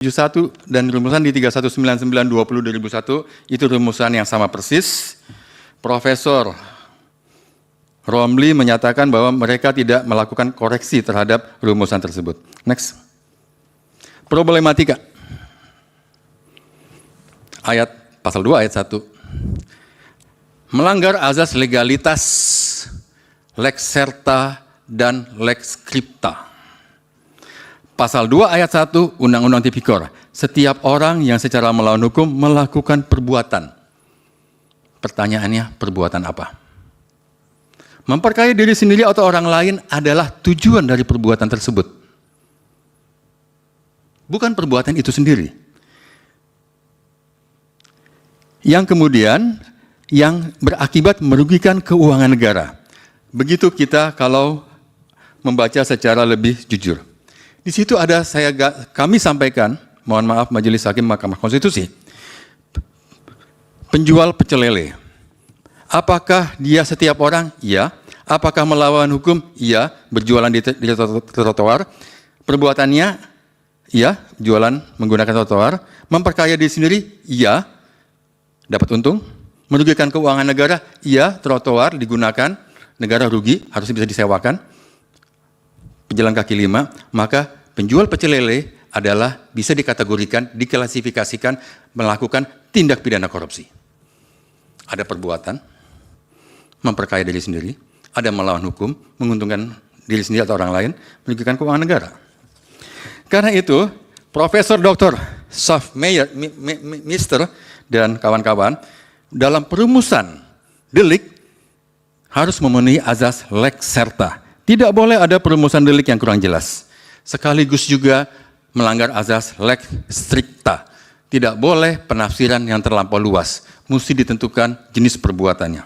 71 dan rumusan di 3199/20/2001 itu rumusan yang sama persis. Profesor Romli menyatakan bahwa mereka tidak melakukan koreksi terhadap rumusan tersebut. Next. Problematika. Ayat pasal 2 ayat 1. Melanggar azas legalitas, lex serta dan lex scripta. Pasal 2 ayat 1 Undang-Undang Tipikor. Setiap orang yang secara melawan hukum melakukan perbuatan. Pertanyaannya, perbuatan apa? Memperkaya diri sendiri atau orang lain adalah tujuan dari perbuatan tersebut. Bukan perbuatan itu sendiri. Yang kemudian, yang berakibat merugikan keuangan negara. Begitu kita kalau membaca secara lebih jujur. Di situ ada kami sampaikan, mohon maaf Majelis Hakim Mahkamah Konstitusi, penjual pecel lele. Apakah dia setiap orang? Iya. Apakah melawan hukum? Iya. Berjualan di trotoar. Perbuatannya? Iya. Jualan menggunakan trotoar. Memperkaya diri sendiri? Iya. Dapat untung. Merugikan keuangan negara? Iya. Trotoar digunakan, negara rugi, harus bisa disewakan. Pejalan kaki 5, maka penjual pecel lele adalah bisa dikategorikan, diklasifikasikan, melakukan tindak pidana korupsi. Ada perbuatan, memperkaya diri sendiri, ada melawan hukum, menguntungkan diri sendiri atau orang lain, merugikan keuangan negara. Karena itu, Profesor Dr. Saf Meyer, Mister dan kawan-kawan, dalam perumusan delik harus memenuhi azas lex serta. Tidak boleh ada perumusan delik yang kurang jelas. Sekaligus juga melanggar azas lex stricta. Tidak boleh penafsiran yang terlampau luas. Mesti ditentukan jenis perbuatannya.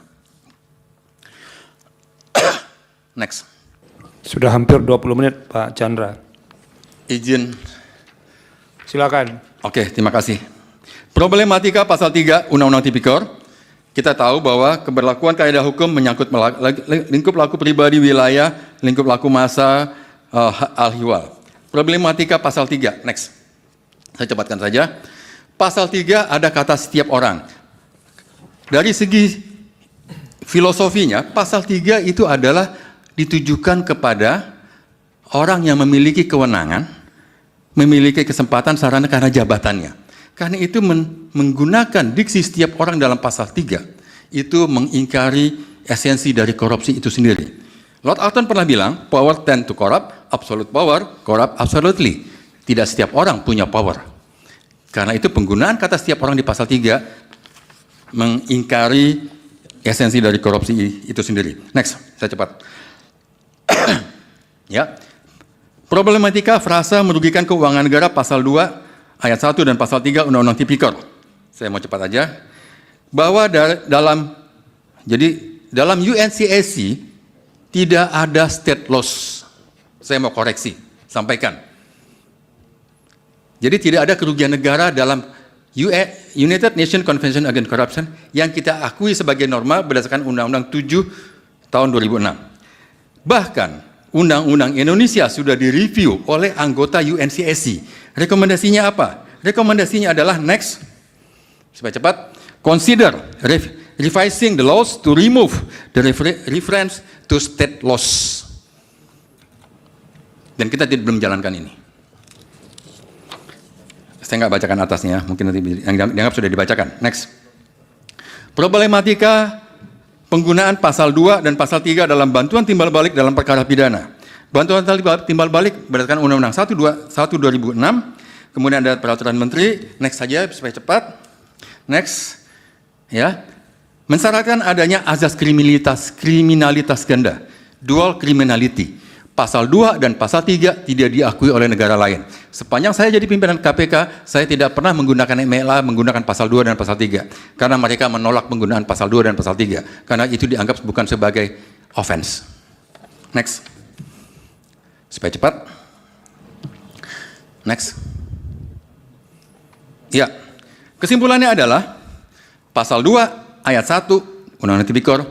Next. Sudah hampir 20 menit Pak Chandra. Izin. Silakan. Oke, terima kasih. Problematika pasal 3 Undang-Undang Tipikor. Kita tahu bahwa keberlakuan kaidah hukum menyangkut lingkup laku pribadi wilayah, lingkup laku massa, al-hiwal. Problematika pasal 3, next. Saya cepatkan saja. Pasal 3 ada kata setiap orang. Dari segi filosofinya, pasal 3 itu adalah ditujukan kepada orang yang memiliki kewenangan, memiliki kesempatan sarana karena jabatannya. Karena itu menggunakan diksi setiap orang dalam pasal 3 itu mengingkari esensi dari korupsi itu sendiri. Lord Acton pernah bilang, power tend to corrupt, absolute power corrupt absolutely. Tidak setiap orang punya power. Karena itu penggunaan kata setiap orang di pasal 3 mengingkari esensi dari korupsi itu sendiri. Next, saya cepat. Ya. Problematika frasa merugikan keuangan negara pasal 2 ayat 1 dan pasal 3 Undang-Undang Tipikor. Saya mau cepat aja. Bahwa dalam UNCAC tidak ada state loss. Saya mau koreksi, sampaikan. Jadi tidak ada kerugian negara dalam United Nations Convention Against Corruption yang kita akui sebagai norma berdasarkan Undang-Undang 7 tahun 2006. Bahkan Undang-Undang Indonesia sudah direview oleh anggota UNCAC. Rekomendasinya apa? Rekomendasinya adalah next, supaya cepat, consider revising the laws to remove the reference to state laws. Dan kita belum menjalankan ini. Saya nggak bacakan atasnya, mungkin nanti yang dianggap sudah dibacakan. Next. Problematika penggunaan pasal 2 dan pasal 3 dalam bantuan timbal balik dalam perkara pidana. Bantuan timbal balik berdasarkan Undang-Undang 1 2006, kemudian ada peraturan menteri. Next saja supaya cepat. Next. Ya. Mensyaratkan adanya azas kriminalitas ganda, dual criminality. Pasal 2 dan pasal 3 tidak diakui oleh negara lain. Sepanjang saya jadi pimpinan KPK, saya tidak pernah menggunakan MLA menggunakan pasal 2 dan pasal 3. Karena mereka menolak penggunaan pasal 2 dan pasal 3. Karena itu dianggap bukan sebagai offense. Next. Supaya cepat. Next. Ya. Kesimpulannya adalah pasal 2 ayat 1 Undang-Undang Tipikor,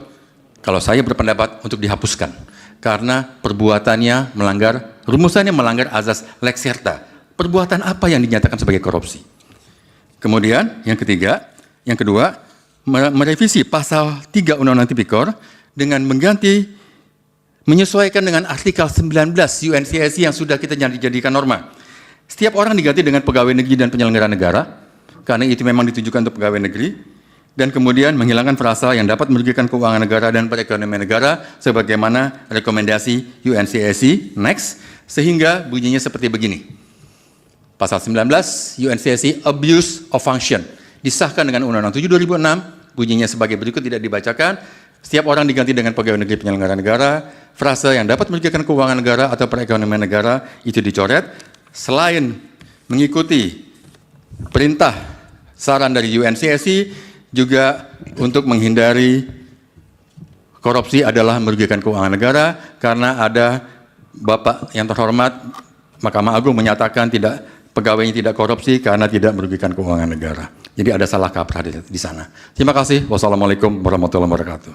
kalau saya berpendapat untuk dihapuskan. Karena perbuatannya melanggar, rumusannya melanggar azas lex serta. perbuatan apa yang dinyatakan sebagai korupsi. Kemudian yang kedua, merevisi pasal 3 Undang-Undang Tipikor dengan menyesuaikan dengan artikel 19 UNCSC yang sudah kita jadikan norma. Setiap orang diganti dengan pegawai negeri dan penyelenggara negara, karena itu memang ditujukan untuk pegawai negeri, dan kemudian menghilangkan frasa yang dapat merugikan keuangan negara dan perekonomian negara, sebagaimana rekomendasi UNCSC, next, sehingga bunyinya seperti begini. Pasal 19 UNCSC, abuse of function, disahkan dengan Undang-Undang 7 2006, bunyinya sebagai berikut, tidak dibacakan. Setiap orang diganti dengan pegawai negeri penyelenggara negara, frasa yang dapat merugikan keuangan negara atau perekonomian negara itu dicoret. Selain mengikuti perintah saran dari UNCSC, juga untuk menghindari korupsi adalah merugikan keuangan negara, karena ada Bapak yang terhormat Mahkamah Agung menyatakan pegawainya tidak korupsi karena tidak merugikan keuangan negara. Jadi ada salah kaprah di sana. Terima kasih. Wassalamualaikum warahmatullahi wabarakatuh.